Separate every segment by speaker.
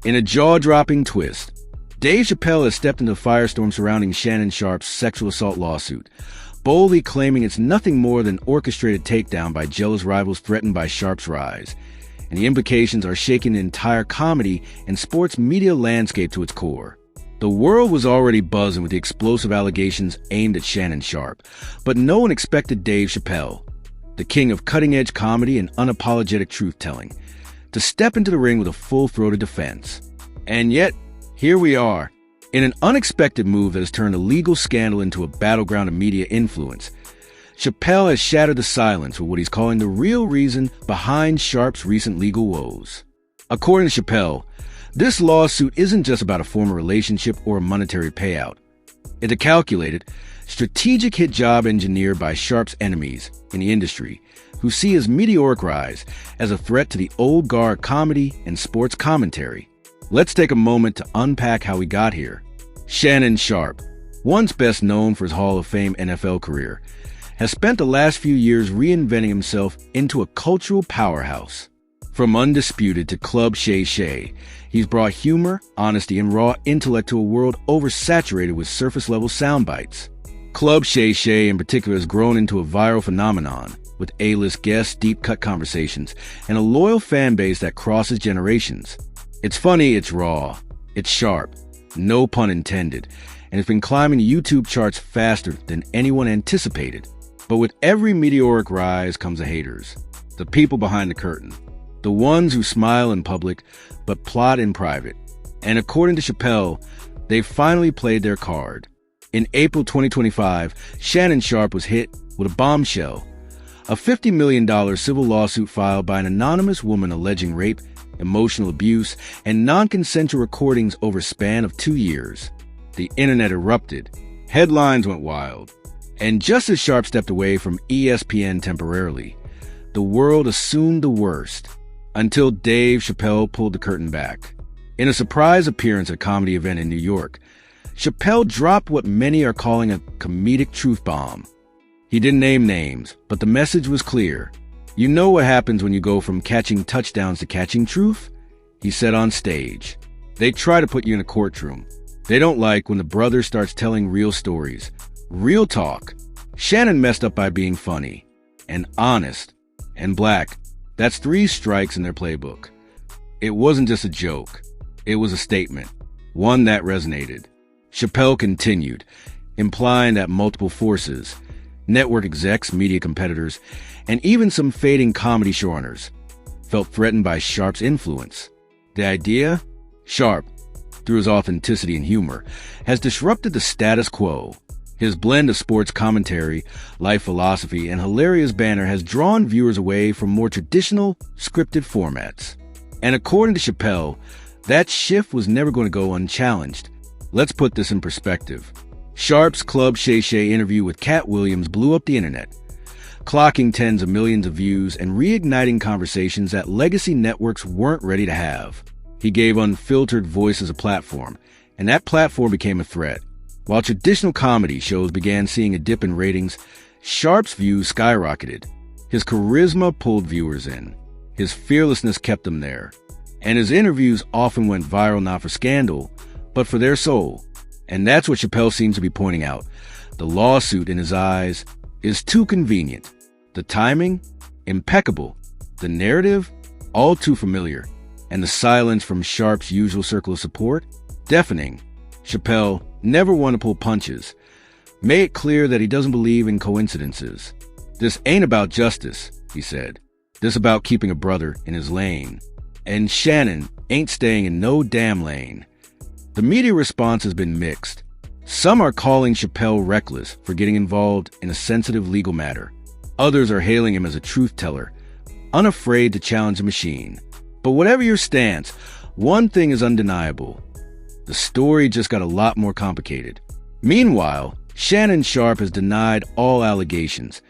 Speaker 1: In a jaw-dropping twist, Dave Chappelle has stepped into the firestorm surrounding Shannon Sharpe's sexual assault lawsuit, boldly claiming it's nothing more than orchestrated takedown by jealous rivals threatened by Sharpe's rise. And the implications are shaking the entire comedy and sports media landscape to its core. The world was already buzzing with the explosive allegations aimed at Shannon Sharpe, but no one expected Dave Chappelle, the king of cutting-edge comedy and unapologetic truth-telling, to step into the ring with a full-throated defense. And yet, here we are, in an unexpected move that has turned a legal scandal into a battleground of media influence. Chappelle has shattered the silence with what he's calling the real reason behind Sharpe's recent legal woes. According to Chappelle, this lawsuit isn't just about a former relationship or a monetary payout. It's a calculated, strategic hit job engineered by Sharpe's enemies in the industry, who see his meteoric rise as a threat to the old guard comedy and sports commentary. Let's take a moment to unpack how we got here. Shannon Sharpe, once best known for his Hall of Fame NFL career, has spent the last few years reinventing himself into a cultural powerhouse. From Undisputed to Club Shay Shay, he's brought humor, honesty, and raw intellect to a world oversaturated with surface-level sound bites. Club Shay Shay in particular has grown into a viral phenomenon, with A-list guests, deep-cut conversations, and a loyal fan base that crosses generations. It's funny, it's raw, it's sharp, no pun intended, and it's been climbing the YouTube charts faster than anyone anticipated. But with every meteoric rise comes the haters, the people behind the curtain, the ones who smile in public but plot in private. And according to Chappelle, they've finally played their card. In April 2025, Shannon Sharpe was hit with a bombshell, a $50 million civil lawsuit filed by an anonymous woman alleging rape, emotional abuse, and non-consensual recordings over a span of 2 years. The internet erupted. Headlines went wild. And just as Sharpe stepped away from ESPN temporarily, the world assumed the worst, until Dave Chappelle pulled the curtain back. In a surprise appearance at a comedy event in New York, Chappelle dropped what many are calling a comedic truth bomb. He didn't name names, but the message was clear. You know what happens when you go from catching touchdowns to catching truth? He said on stage. They try to put you in a courtroom. They don't like when the brother starts telling real stories. Real talk. Shannon messed up by being funny, and honest, and black. That's 3 strikes in their playbook. It wasn't just a joke. It was a statement. One that resonated. Chappelle continued, implying that multiple forces, network execs, media competitors, and even some fading comedy showrunners felt threatened by Sharpe's influence. The idea? Sharpe, through his authenticity and humor, has disrupted the status quo. His blend of sports commentary, life philosophy, and hilarious banter has drawn viewers away from more traditional, scripted formats. And according to Chappelle, that shift was never going to go unchallenged. Let's put this in perspective. Sharpe's Club Shay Shay interview with Cat Williams blew up the internet, clocking tens of millions of views and reigniting conversations that legacy networks weren't ready to have. He gave unfiltered voices a platform, and that platform became a threat. While traditional comedy shows began seeing a dip in ratings, Sharpe's views skyrocketed. His charisma pulled viewers in. His fearlessness kept them there. And his interviews often went viral not for scandal, but for their soul. And that's what Chappelle seems to be pointing out. The lawsuit, in his eyes, is too convenient. The timing, impeccable. The narrative, all too familiar. And the silence from Sharpe's usual circle of support, deafening. Chappelle, never one to pull punches, made it clear that he doesn't believe in coincidences. This ain't about justice, he said. This about keeping a brother in his lane. And Shannon ain't staying in no damn lane. The media response has been mixed. Some are calling Chappelle reckless for getting involved in a sensitive legal matter. Others are hailing him as a truth teller, unafraid to challenge the machine. But whatever your stance, one thing is undeniable. The story just got a lot more complicated. Meanwhile, Shannon Sharpe has denied all allegations,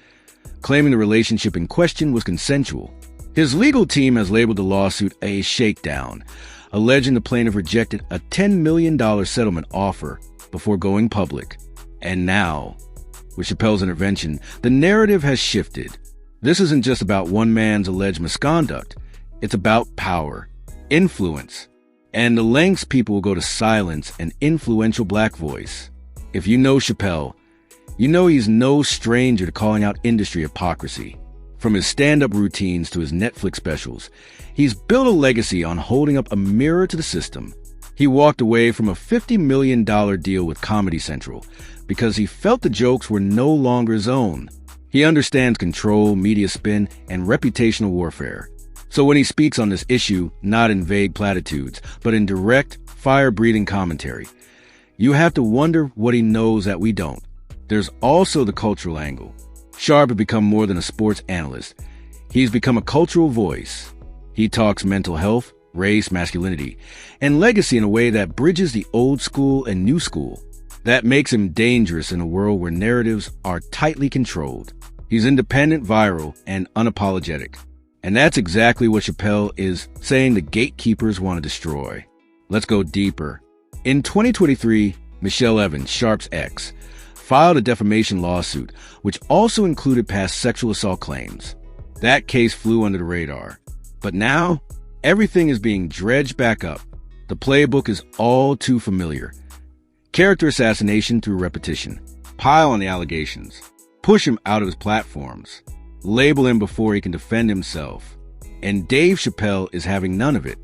Speaker 1: claiming the relationship in question was consensual. His legal team has labeled the lawsuit a shakedown, alleging the plaintiff rejected a $10 million settlement offer before going public. And now, with Chappelle's intervention, the narrative has shifted. This isn't just about one man's alleged misconduct. It's about power, influence, and the lengths people will go to silence an influential black voice. If you know Chappelle, you know he's no stranger to calling out industry hypocrisy. From his stand-up routines to his Netflix specials, he's built a legacy on holding up a mirror to the system. He walked away from a $50 million deal with Comedy Central because he felt the jokes were no longer his own. He understands control, media spin, and reputational warfare. So when he speaks on this issue, not in vague platitudes, but in direct, fire-breathing commentary, you have to wonder what he knows that we don't. There's also the cultural angle. Sharpe has become more than a sports analyst. He's become a cultural voice. He talks mental health, race, masculinity, and legacy in a way that bridges the old school and new school. That makes him dangerous in a world where narratives are tightly controlled. He's independent, viral, and unapologetic. And that's exactly what Chappelle is saying the gatekeepers want to destroy. Let's go deeper. In 2023, Michelle Evans, Sharpe's ex, filed a defamation lawsuit, which also included past sexual assault claims. That case flew under the radar. But now, everything is being dredged back up. The playbook is all too familiar. Character assassination through repetition. Pile on the allegations. Push him out of his platforms. Label him before he can defend himself. And Dave Chappelle is having none of it.